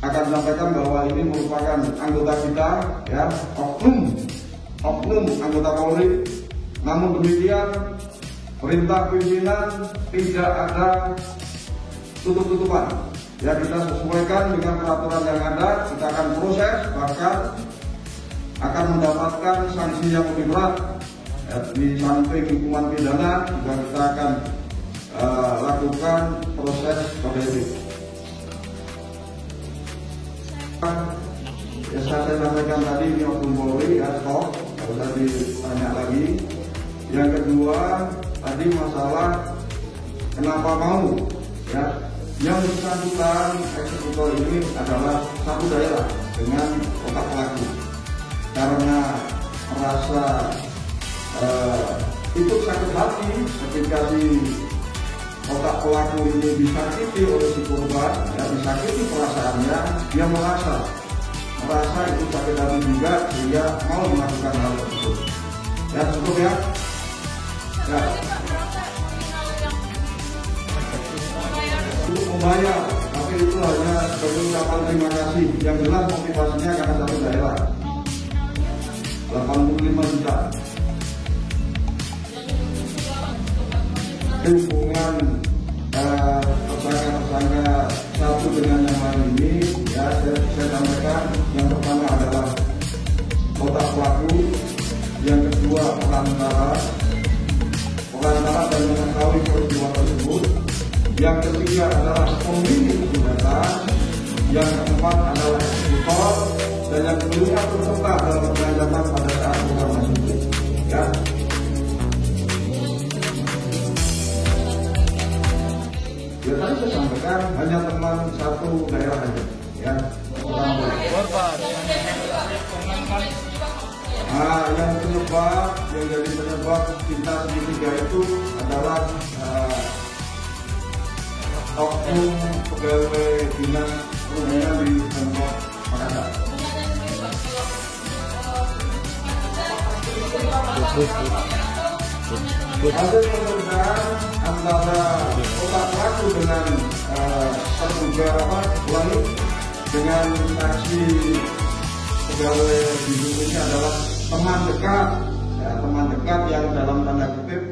akan sampaikan bahwa ini merupakan anggota kita, ya, oknum anggota Polri. Namun demikian, perintah pimpinan tidak ada tutup-tutupan. Ya, kita sesuaikan dengan peraturan yang ada, kita akan proses, bahkan akan mendapatkan sanksi yang lebih berat. Ya, di samping hukuman pidana, juga kita akan lakukan proses kode etik. Ya, saya sampaikan tadi ini oknum Polri, ya, stop, tidak usah ditanya lagi. Yang kedua, tadi masalah kenapa mau, ya. Yang bersangkutan eksekutor ini adalah satu daerah dengan otak pelaku, karena merasa ikut sakit hati ketika si otak pelaku ini disakiti oleh si korban, ya, disakiti perasaannya, dia merasa ikut sakit hati juga, sehingga mau melakukan hal tersebut. Ya, cukup ya. Ya. Untuk membayar, tapi itu hanya sebagai ucapan terima kasih. Yang jelas motivasinya karena satu daerah, 85 juta. Hubungan tersangka satu dengan yang lain ini, ya, saya sampaikan. Yang pertama adalah otak pelaku, yang kedua perantara dan mengetahui peristiwa tersebut, yang ketiga adalah pemilik senjata, yang keempat adalah eksekutor, dan yang kelima terserta dalam pengajaran pada saat bukan masuk. Ya. Ya, tadi saya sampaikan hanya teman satu daerah saja, ya. Yang jadi penyebab cinta segitiga itu adalah oknum pegawai dinas perhubungan di Pemkot Makassar. Hasil pemeriksaan antara otak pelaku dengan terduga dengan saksi pegawai di Indonesia adalah teman dekat, ya, teman dekat yang dalam tanda kutip